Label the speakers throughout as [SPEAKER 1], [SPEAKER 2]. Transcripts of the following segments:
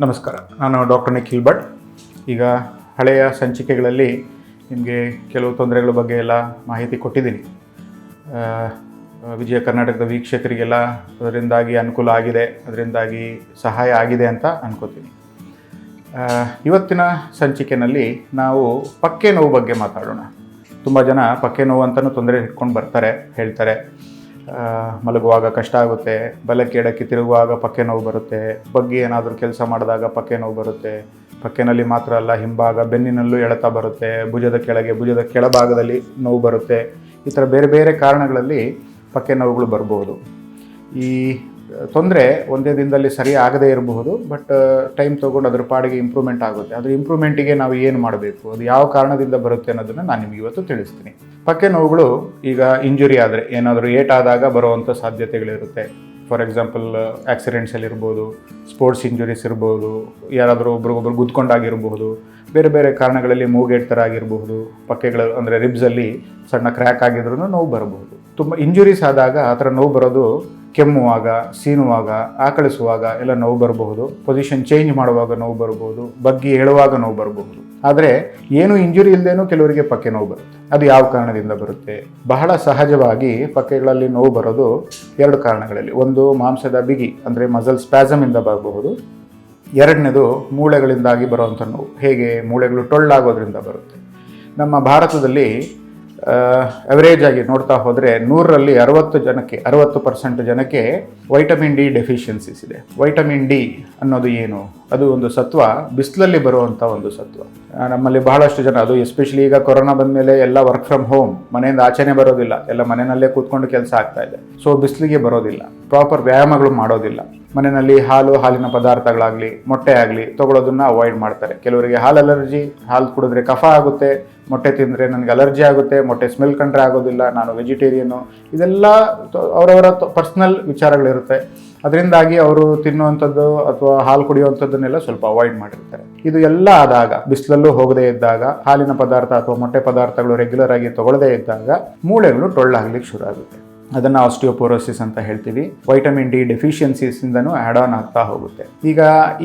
[SPEAKER 1] ನಮಸ್ಕಾರ, ನಾನು ಡಾಕ್ಟರ್ ನಿಖಿಲ್ ಭಟ್. ಈಗ ಹಳೆಯ ಸಂಚಿಕೆಗಳಲ್ಲಿ ನಿಮಗೆ ಕೆಲವು ತೊಂದರೆಗಳ ಬಗ್ಗೆ ಎಲ್ಲ ಮಾಹಿತಿ ಕೊಟ್ಟಿದ್ದೀನಿ. ವಿಜಯ ಕರ್ನಾಟಕದ ವೀಕ್ಷಕರಿಗೆಲ್ಲ ಅದರಿಂದಾಗಿ ಅನುಕೂಲ ಆಗಿದೆ, ಅದರಿಂದಾಗಿ ಸಹಾಯ ಆಗಿದೆ ಅಂತ ಅನ್ಕೋತೀನಿ. ಇವತ್ತಿನ ಸಂಚಿಕೆಯಲ್ಲಿ ನಾವು ಪಕ್ಕೆ ನೋವು ಬಗ್ಗೆ ಮಾತಾಡೋಣ. ತುಂಬ ಜನ ಪಕ್ಕೆ ನೋವು ಅಂತಲೂ ತೊಂದರೆ ಇಟ್ಕೊಂಡು ಬರ್ತಾರೆ, ಹೇಳ್ತಾರೆ ಮಲಗುವಾಗ ಕಷ್ಟ ಆಗುತ್ತೆ, ಬಲಕ್ಕೆ ಎಡಕ್ಕೆ ತಿರುಗುವಾಗ ಪಕ್ಕೆ ನೋವು ಬರುತ್ತೆ, ಬಗ್ಗೆ ಏನಾದರೂ ಕೆಲಸ ಮಾಡಿದಾಗ ಪಕ್ಕೆ ನೋವು ಬರುತ್ತೆ. ಪಕ್ಕೆನಲ್ಲಿ ಮಾತ್ರ ಅಲ್ಲ, ಹಿಂಭಾಗ ಬೆನ್ನಿನಲ್ಲೂ ಎಳೆತ ಬರುತ್ತೆ, ಭುಜದ ಕೆಳಭಾಗದಲ್ಲಿ ನೋವು ಬರುತ್ತೆ. ಈ ಥರ ಬೇರೆ ಬೇರೆ ಕಾರಣಗಳಲ್ಲಿ ಪಕ್ಕೆ ನೋವುಗಳು ಬರ್ಬೋದು. ಈ ತೊಂದರೆ ಒಂದೇ ದಿನದಲ್ಲಿ ಸರಿ ಆಗದೇ ಇರಬಹುದು, ಬಟ್ ಟೈಮ್ ತೊಗೊಂಡು ಅದ್ರ ಪಾಡಿಗೆ ಇಂಪ್ರೂವ್ಮೆಂಟ್ ಆಗುತ್ತೆ. ಅದ್ರ ಇಂಪ್ರೂವ್ಮೆಂಟಿಗೆ ನಾವು ಏನು ಮಾಡಬೇಕು, ಅದು ಯಾವ ಕಾರಣದಿಂದ ಬರುತ್ತೆ ಅನ್ನೋದನ್ನು ನಾನು ನಿಮಗೆ ಇವತ್ತು ತಿಳಿಸ್ತೀನಿ. ಪಕ್ಕೆ ನೋವುಗಳು ಈಗ ಇಂಜುರಿ ಆದರೆ, ಏನಾದರೂ ಏಟಾದಾಗ ಬರುವಂಥ ಸಾಧ್ಯತೆಗಳಿರುತ್ತೆ. ಫಾರ್ ಎಕ್ಸಾಂಪಲ್ ಆಕ್ಸಿಡೆಂಟ್ಸಲ್ಲಿರ್ಬೋದು, ಸ್ಪೋರ್ಟ್ಸ್ ಇಂಜುರೀಸ್ ಇರ್ಬೋದು, ಯಾರಾದರೂ ಒಬ್ರಿಗೊಬ್ರು ಗುದ್ಕೊಂಡಾಗಿರ್ಬೋದು, ಬೇರೆ ಬೇರೆ ಕಾರಣಗಳಲ್ಲಿ ಮೂಗೇಟ್ ಥರ ಆಗಿರಬಹುದು, ಪಕ್ಕೆಗಳು ಅಂದರೆ ರಿಬ್ಸಲ್ಲಿ ಸಣ್ಣ ಕ್ರ್ಯಾಕ್ ಆಗಿದ್ರೂ ನೋವು ಬರಬಹುದು. ತುಂಬ ಇಂಜುರೀಸ್ ಆದಾಗ ಆ ಥರ ನೋವು ಬರೋದು ಕೆಮ್ಮುವಾಗ, ಸೀನುವಾಗ, ಆಕಳಿಸುವಾಗ ಎಲ್ಲ ನೋವು ಬರಬಹುದು. ಪೊಸಿಷನ್ ಚೇಂಜ್ ಮಾಡುವಾಗ ನೋವು ಬರಬಹುದು, ಬಗ್ಗಿ ಹೇಳುವಾಗ ನೋವು ಬರಬಹುದು. ಆದರೆ ಏನು ಇಂಜುರಿ ಇಲ್ಲದೇನೂ ಕೆಲವರಿಗೆ ಪಕ್ಕೆ ನೋವು ಬರುತ್ತೆ. ಅದು ಯಾವ ಕಾರಣದಿಂದ ಬರುತ್ತೆ? ಬಹಳ ಸಹಜವಾಗಿ ಪಕ್ಕೆಗಳಲ್ಲಿ ನೋವು ಬರೋದು ಎರಡು ಕಾರಣಗಳಲ್ಲಿ. ಒಂದು, ಮಾಂಸದ ಬಿಗಿ ಅಂದರೆ ಮಸಲ್ ಸ್ಪ್ಯಾಸಮಿಂದ ಬರಬಹುದು. ಎರಡನೇದು, ಮೂಳೆಗಳಿಂದಾಗಿ ಬರುವಂಥ ನೋವು. ಹೇಗೆ? ಮೂಳೆಗಳು ಟೊಳ್ಳಾಗೋದ್ರಿಂದ ಬರುತ್ತೆ. ನಮ್ಮ ಭಾರತದಲ್ಲಿ ಅವರೇಜ್ ಆಗಿ ನೋಡ್ತಾ ಹೋದರೆ 100ರಲ್ಲಿ 60% ಜನಕ್ಕೆ ವೈಟಮಿನ್ ಡಿ ಡೆಫಿಷಿಯನ್ಸೀಸ್ ಇದೆ. ವೈಟಮಿನ್ ಡಿ ಅನ್ನೋದು ಏನು? ಅದು ಒಂದು ಸತ್ವ, ಬಿಸಿಲಲ್ಲಿ ಬರುವಂಥ ಒಂದು ಸತ್ವ. ನಮ್ಮಲ್ಲಿ ಬಹಳಷ್ಟು ಜನ, ಅದು ಎಸ್ಪೆಷಲಿ ಈಗ ಕೊರೋನಾ ಬಂದ ಮೇಲೆ ಎಲ್ಲ ವರ್ಕ್ ಫ್ರಮ್ ಹೋಮ್, ಮನೆಯಿಂದ ಆಚೆನೇ ಬರೋದಿಲ್ಲ, ಎಲ್ಲ ಮನೆಯಲ್ಲೇ ಕೂತ್ಕೊಂಡು ಕೆಲಸ ಆಗ್ತಾ ಇದೆ. ಸೊ ಬಿಸಿಲಿಗೆ ಬರೋದಿಲ್ಲ, ಪ್ರಾಪರ್ ವ್ಯಾಯಾಮಗಳು ಮಾಡೋದಿಲ್ಲ. ಮನೆಯಲ್ಲಿ ಹಾಲಿನ ಪದಾರ್ಥಗಳಾಗಲಿ, ಮೊಟ್ಟೆ ಆಗಲಿ ತಗೊಳ್ಳೋದನ್ನು ಅವಾಯ್ಡ್ ಮಾಡ್ತಾರೆ. ಕೆಲವರಿಗೆ ಹಾಲು ಅಲರ್ಜಿ, ಹಾಲು ಕುಡಿದ್ರೆ ಕಫ ಆಗುತ್ತೆ, ಮೊಟ್ಟೆ ತಿಂದರೆ ನನಗೆ ಅಲರ್ಜಿ ಆಗುತ್ತೆ, ಮೊಟ್ಟೆ ಸ್ಮೆಲ್ ಕಂಡ್ರೆ ಆಗೋದಿಲ್ಲ, ನಾನು ವೆಜಿಟೇರಿಯನ್ನು. ಇದೆಲ್ಲ ಅವರವರ ಪರ್ಸ್ನಲ್ ವಿಚಾರಗಳಿರುತ್ತೆ. ಅದರಿಂದಾಗಿ ಅವರು ತಿನ್ನುವಂಥದ್ದು ಅಥವಾ ಹಾಲು ಕುಡಿಯುವಂಥದ್ದನ್ನೆಲ್ಲ ಸ್ವಲ್ಪ ಅವಾಯ್ಡ್ ಮಾಡಿರ್ತಾರೆ. ಇದು ಎಲ್ಲ ಆದಾಗ, ಬಿಸಿಲಲ್ಲೂ ಹೋಗದೇ ಇದ್ದಾಗ, ಹಾಲಿನ ಪದಾರ್ಥ ಅಥವಾ ಮೊಟ್ಟೆ ಪದಾರ್ಥಗಳು ರೆಗ್ಯುಲರ್ ಆಗಿ ತಗೊಳ್ಳದೇ ಇದ್ದಾಗ ಮೂಳೆಗಳು ಟೊಳ್ಳಾಗ್ಲಿಕ್ಕೆ ಶುರು ಆಗುತ್ತೆ. ಅದನ್ನು ಆಸ್ಟಿಯೋಪೋರೋಸಿಸ್ ಅಂತ ಹೇಳ್ತೀವಿ. ವೈಟಮಿನ್ ಡಿ ಡೆಫಿಷಿಯನ್ಸೀಸಿಂದನೂ ಆ್ಯಡ್ ಆನ್ ಆಗ್ತಾ ಹೋಗುತ್ತೆ. ಈಗ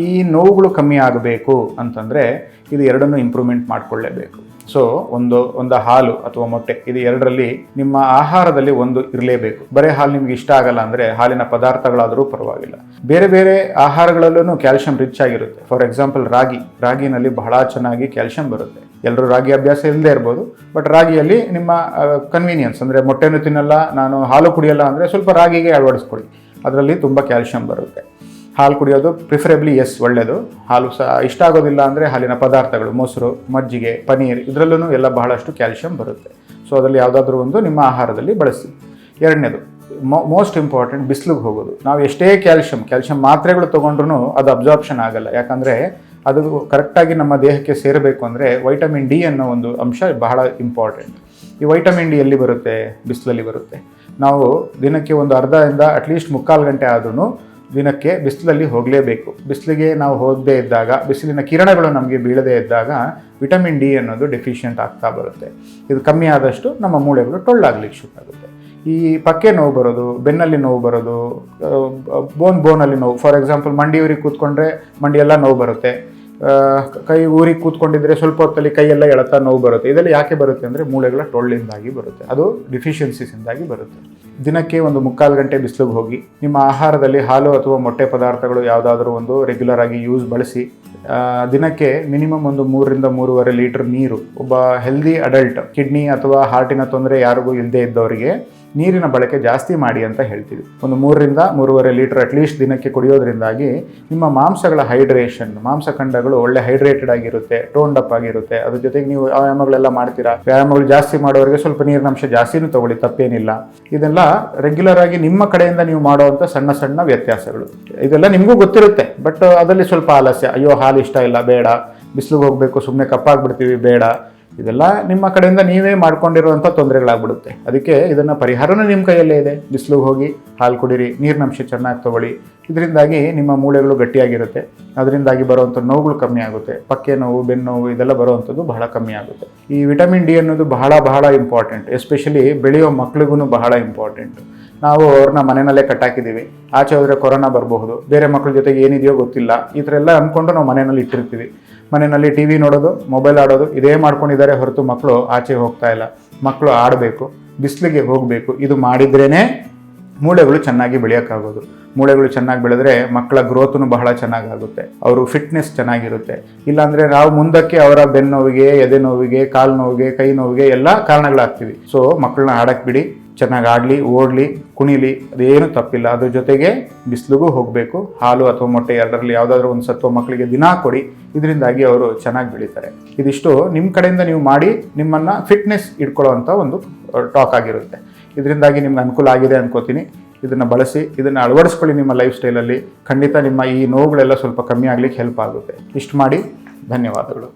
[SPEAKER 1] ಈ ನೋವುಗಳು ಕಮ್ಮಿ ಆಗಬೇಕು ಅಂತಂದರೆ ಇದು ಎರಡನ್ನೂ ಇಂಪ್ರೂವ್ಮೆಂಟ್ ಮಾಡಿಕೊಳ್ಳೇಬೇಕು. ಸೊ ಒಂದು ಹಾಲು ಅಥವಾ ಮೊಟ್ಟೆ, ಇದು ಎರಡರಲ್ಲಿ ನಿಮ್ಮ ಆಹಾರದಲ್ಲಿ ಒಂದು ಇರಲೇಬೇಕು. ಬರೀ ಹಾಲು ನಿಮ್ಗೆ ಇಷ್ಟ ಆಗಲ್ಲ ಅಂದರೆ ಹಾಲಿನ ಪದಾರ್ಥಗಳಾದರೂ ಪರವಾಗಿಲ್ಲ. ಬೇರೆ ಬೇರೆ ಆಹಾರಗಳಲ್ಲೂ ಕ್ಯಾಲ್ಶಿಯಂ ರಿಚ್ ಆಗಿರುತ್ತೆ. ಫಾರ್ ಎಕ್ಸಾಂಪಲ್ ರಾಗಿನಲ್ಲಿ ಬಹಳ ಚೆನ್ನಾಗಿ ಕ್ಯಾಲ್ಶಿಯಂ ಬರುತ್ತೆ. ಎಲ್ಲರೂ ರಾಗಿ ಅಭ್ಯಾಸ ಇಲ್ಲದೆ ಇರ್ಬೋದು, ಬಟ್ ರಾಗಿಯಲ್ಲಿ ನಿಮ್ಮ ಕನ್ವೀನಿಯನ್ಸ್ ಅಂದರೆ ಮೊಟ್ಟೆನೂ ತಿನ್ನಲ್ಲ, ನಾನು ಹಾಲು ಕುಡಿಯಲ್ಲ ಅಂದರೆ ಸ್ವಲ್ಪ ರಾಗಿಗೆ ಅಳವಡಿಸ್ಕೊಳ್ಳಿ, ಅದರಲ್ಲಿ ತುಂಬ ಕ್ಯಾಲ್ಶಿಯಂ ಬರುತ್ತೆ. ಹಾಲು ಕುಡಿಯೋದು ಪ್ರಿಫರೇಬ್ಲಿ ಒಳ್ಳೆಯದು. ಹಾಲು ಸಹ ಇಷ್ಟ ಆಗೋದಿಲ್ಲ ಅಂದರೆ ಹಾಲಿನ ಪದಾರ್ಥಗಳು, ಮೊಸರು, ಮಜ್ಜಿಗೆ, ಪನೀರ್, ಇದರಲ್ಲೂ ಎಲ್ಲ ಬಹಳಷ್ಟು ಕ್ಯಾಲ್ಶಿಯಂ ಬರುತ್ತೆ. ಸೊ ಅದರಲ್ಲಿ ಯಾವುದಾದ್ರೂ ಒಂದು ನಿಮ್ಮ ಆಹಾರದಲ್ಲಿ ಬಳಸಿ. ಎರಡನೇದು, ಮೋಸ್ಟ್ ಇಂಪಾರ್ಟೆಂಟ್, ಬಿಸಿಲಿಗೆ ಹೋಗೋದು. ನಾವು ಎಷ್ಟೇ ಕ್ಯಾಲ್ಶಿಯಂ ಮಾತ್ರೆಗಳು ತೊಗೊಂಡ್ರೂ ಅದು ಅಬ್ಸಾರ್ಪ್ಷನ್ ಆಗಲ್ಲ. ಯಾಕಂದರೆ ಅದು ಕರೆಕ್ಟಾಗಿ ನಮ್ಮ ದೇಹಕ್ಕೆ ಸೇರಬೇಕು ಅಂದರೆ ವೈಟಮಿನ್ ಡಿ ಅನ್ನೋ ಒಂದು ಅಂಶ ಬಹಳ ಇಂಪಾರ್ಟೆಂಟ್. ಈ ವೈಟಮಿನ್ ಡಿ ಎಲ್ಲಿ ಬರುತ್ತೆ? ಬಿಸಿಲಲ್ಲಿ ಬರುತ್ತೆ. ನಾವು ದಿನಕ್ಕೆ ಒಂದು ಅರ್ಧದಿಂದ ಅಟ್ಲೀಸ್ಟ್ 3/4 ಗಂಟೆ ಆದ್ರೂ ದಿನಕ್ಕೆ ಬಿಸಿಲಲ್ಲಿ ಹೋಗಲೇಬೇಕು. ಬಿಸಿಲಿಗೆ ನಾವು ಹೋಗದೇ ಇದ್ದಾಗ, ಬಿಸಿಲಿನ ಕಿರಣಗಳು ನಮಗೆ ಬೀಳದೇ ಇದ್ದಾಗ ವಿಟಮಿನ್ ಡಿ ಅನ್ನೋದು ಡೆಫಿಷಿಯೆಂಟ್ ಆಗ್ತಾ ಬರುತ್ತೆ. ಇದು ಕಮ್ಮಿ ಆದಷ್ಟು ನಮ್ಮ ಮೂಳೆಗಳು ಟೊಳ್ಳಾಗ್ಲಿಕ್ಕೆ ಶುರು ಆಗುತ್ತೆ. ಈ ಪಕ್ಕೆ ನೋವು ಬರೋದು, ಬೆನ್ನಲ್ಲಿ ನೋವು ಬರೋದು, ಬೋನಲ್ಲಿ ನೋವು. ಫಾರ್ ಎಕ್ಸಾಂಪಲ್ ಮಂಡಿ ಊರಿಗೆ ಕೂತ್ಕೊಂಡ್ರೆ ಮಂಡಿಯೆಲ್ಲ ನೋವು ಬರುತ್ತೆ. ಕೈ ಊರಿಗೆ ಕೂತ್ಕೊಂಡಿದ್ರೆ ಸ್ವಲ್ಪ ಹೊತ್ತಲ್ಲಿ ಕೈಯೆಲ್ಲ ಎಳೆತ ನೋವು ಬರುತ್ತೆ. ಇದೆಲ್ಲ ಯಾಕೆ ಬರುತ್ತೆ ಅಂದರೆ ಮೂಳೆಗಳ ಟೊಳ್ಳಿಂದಾಗಿ ಬರುತ್ತೆ. ಅದು ಡಿಫಿಷಿಯನ್ಸೀಸಿಂದಾಗಿ ಬರುತ್ತೆ. ದಿನಕ್ಕೆ ಒಂದು 3/4 ಗಂಟೆ ಬಿಸಿಲಿಗೆ ಹೋಗಿ, ನಿಮ್ಮ ಆಹಾರದಲ್ಲಿ ಹಾಲು ಅಥವಾ ಮೊಟ್ಟೆ ಪದಾರ್ಥಗಳು ಯಾವುದಾದ್ರೂ ಒಂದು ರೆಗ್ಯುಲರ್ ಆಗಿ ಬಳಸಿ. ದಿನಕ್ಕೆ ಮಿನಿಮಮ್ ಒಂದು 3ರಿಂದ 3.5 ಲೀಟರ್ ನೀರು. ಒಬ್ಬ ಹೆಲ್ದಿ ಅಡಲ್ಟ್, ಕಿಡ್ನಿ ಅಥವಾ ಹಾರ್ಟಿನ ತೊಂದರೆ ಯಾರಿಗೂ ಇಲ್ಲದೆ ಇದ್ದವರಿಗೆ ನೀರಿನ ಬಳಕೆ ಜಾಸ್ತಿ ಮಾಡಿ ಅಂತ ಹೇಳ್ತೀವಿ. ಒಂದು 3ರಿಂದ 3.5 ಲೀಟರ್ ಅಟ್ಲೀಸ್ಟ್ ದಿನಕ್ಕೆ ಕುಡಿಯೋದ್ರಿಂದಾಗಿ ನಿಮ್ಮ ಮಾಂಸಗಳ ಹೈಡ್ರೇಷನ್, ಮಾಂಸಖಂಡಗಳು ಒಳ್ಳೆ ಹೈಡ್ರೇಟೆಡ್ ಆಗಿರುತ್ತೆ, ಟೋನ್ಡ್ ಅಪ್ ಆಗಿರುತ್ತೆ. ಅದ್ರ ಜೊತೆಗೆ ನೀವು ವ್ಯಾಯಾಮಗಳೆಲ್ಲ ಮಾಡ್ತೀರಾ, ವ್ಯಾಯಾಮಗಳು ಜಾಸ್ತಿ ಮಾಡೋರಿಗೆ ಸ್ವಲ್ಪ ನೀರಿನ ಅಂಶ ಜಾಸ್ತಿನೂ ತಗೊಳ್ಳಿ, ತಪ್ಪೇನಿಲ್ಲ. ಇದೆಲ್ಲ ರೆಗ್ಯುಲರ್ ಆಗಿ ನಿಮ್ಮ ಕಡೆಯಿಂದ ನೀವು ಮಾಡುವಂಥ ಸಣ್ಣ ಸಣ್ಣ ವ್ಯತ್ಯಾಸಗಳು. ಇದೆಲ್ಲ ನಿಮಗೂ ಗೊತ್ತಿರುತ್ತೆ, ಬಟ್ ಅದರಲ್ಲಿ ಸ್ವಲ್ಪ ಆಲಸ್ಯ. ಅಯ್ಯೋ ಹಾಲು ಇಷ್ಟ ಇಲ್ಲ, ಬೇಡ, ಬಿಸಿಲಿಗೆ ಹೋಗಬೇಕು, ಸುಮ್ಮನೆ ಕಪ್ಪಾಗ್ಬಿಡ್ತೀವಿ, ಬೇಡ. ಇದೆಲ್ಲ ನಿಮ್ಮ ಕಡೆಯಿಂದ ನೀವೇ ಮಾಡ್ಕೊಂಡಿರುವಂಥ ತೊಂದರೆಗಳಾಗ್ಬಿಡುತ್ತೆ. ಅದಕ್ಕೆ ಇದನ್ನು ಪರಿಹಾರನೂ ನಿಮ್ಮ ಕೈಯಲ್ಲೇ ಇದೆ. ಬಿಸಿಲಿಗೆ ಹೋಗಿ ಹಾಲು ಕುಡೀರಿ, ನೀರಿನಂಶ ಚೆನ್ನಾಗಿ ತೊಗೊಳ್ಳಿ. ಇದರಿಂದಾಗಿ ನಿಮ್ಮ ಮೂಳೆಗಳು ಗಟ್ಟಿಯಾಗಿರುತ್ತೆ. ಅದರಿಂದಾಗಿ ಬರುವಂಥ ನೋವುಗಳು ಕಮ್ಮಿ ಆಗುತ್ತೆ. ಪಕ್ಕೆ ನೋವು, ಬೆನ್ನು ನೋವು ಇದೆಲ್ಲ ಬರುವಂಥದ್ದು ಬಹಳ ಕಮ್ಮಿ ಆಗುತ್ತೆ. ಈ ವಿಟಮಿನ್ ಡಿ ಅನ್ನೋದು ಬಹಳ ಇಂಪಾರ್ಟೆಂಟ್. ಎಸ್ಪೆಷಲಿ ಬೆಳೆಯೋ ಮಕ್ಳಿಗೂ ಬಹಳ ಇಂಪಾರ್ಟೆಂಟ್. ನಾವು ಅವ್ರನ್ನ ಮನೆಯಲ್ಲೇ ಕಟ್ಟಾಕಿದ್ದೀವಿ, ಆಚೆ ಹೋದರೆ ಕೊರೋನಾ ಬರಬಹುದು, ಬೇರೆ ಮಕ್ಕಳ ಜೊತೆಗೆ ಏನಿದೆಯೋ ಗೊತ್ತಿಲ್ಲ, ಈ ಥರ ಎಲ್ಲ ಅಂದ್ಕೊಂಡು ನಾವು ಮನೆಯಲ್ಲಿ ಇಟ್ಟಿರ್ತೀವಿ. ಮನೆಯಲ್ಲಿ ಟಿ ವಿ ನೋಡೋದು, ಮೊಬೈಲ್ ಆಡೋದು ಇದೇ ಮಾಡ್ಕೊಂಡಿದ್ದಾರೆ ಹೊರತು ಮಕ್ಕಳು ಆಚೆ ಹೋಗ್ತಾ ಇಲ್ಲ. ಮಕ್ಕಳು ಆಡಬೇಕು, ಬಿಸಿಲಿಗೆ ಹೋಗಬೇಕು. ಇದು ಮಾಡಿದ್ರೇ ಮೂಳೆಗಳು ಚೆನ್ನಾಗಿ ಬೆಳೆಯೋಕ್ಕಾಗೋದು. ಮೂಳೆಗಳು ಚೆನ್ನಾಗಿ ಬೆಳೆದ್ರೆ ಮಕ್ಕಳ ಗ್ರೋತ್ನು ಬಹಳ ಚೆನ್ನಾಗಾಗುತ್ತೆ, ಅವರು ಫಿಟ್ನೆಸ್ ಚೆನ್ನಾಗಿರುತ್ತೆ. ಇಲ್ಲಾಂದರೆ ನಾವು ಮುಂದಕ್ಕೆ ಅವರ ಬೆನ್ನು ನೋವಿಗೆ, ಎದೆ ನೋವಿಗೆ, ಕಾಲು ನೋವಿಗೆ, ಕೈ ನೋವಿಗೆ ಎಲ್ಲ ಕಾರಣಗಳಾಗ್ತೀವಿ. ಸೊ ಮಕ್ಕಳನ್ನ ಆಡಕ್ಕೆ ಬಿಡಿ, ಚೆನ್ನಾಗಿ ಆಡಲಿ, ಓಡಲಿ, ಕುಣಿಲಿ, ಅದೇನು ತಪ್ಪಿಲ್ಲ. ಅದ್ರ ಜೊತೆಗೆ ಬಿಸಿಲಿಗೂ ಹೋಗಬೇಕು. ಹಾಲು ಅಥವಾ ಮೊಟ್ಟೆ ಎರಡರಲ್ಲಿ ಯಾವುದಾದ್ರೂ ಒಂದು ಸತ್ವ ಮಕ್ಕಳಿಗೆ ದಿನಾ ಕೊಡಿ. ಇದರಿಂದಾಗಿ ಅವರು ಚೆನ್ನಾಗಿ ಬೆಳೀತಾರೆ. ಇದಿಷ್ಟು ನಿಮ್ಮ ಕಡೆಯಿಂದ ನೀವು ಮಾಡಿ ನಿಮ್ಮನ್ನು ಫಿಟ್ನೆಸ್ ಇಟ್ಕೊಳ್ಳೋವಂಥ ಒಂದು ಟಾಕ್ ಆಗಿರುತ್ತೆ. ಇದರಿಂದಾಗಿ ನಿಮ್ಗೆ ಅನುಕೂಲ ಆಗಿದೆ ಅನ್ಕೋತೀನಿ. ಇದನ್ನು ಬಳಸಿ, ಇದನ್ನು ಅಳವಡಿಸ್ಕೊಳ್ಳಿ ನಿಮ್ಮ ಲೈಫ್ ಸ್ಟೈಲಲ್ಲಿ. ಖಂಡಿತ ನಿಮ್ಮ ಈ ನೋವುಗಳೆಲ್ಲ ಸ್ವಲ್ಪ ಕಮ್ಮಿ ಆಗಲಿಕ್ಕೆ ಹೆಲ್ಪ್ ಆಗುತ್ತೆ. ಇಷ್ಟು ಮಾಡಿ. ಧನ್ಯವಾದಗಳು.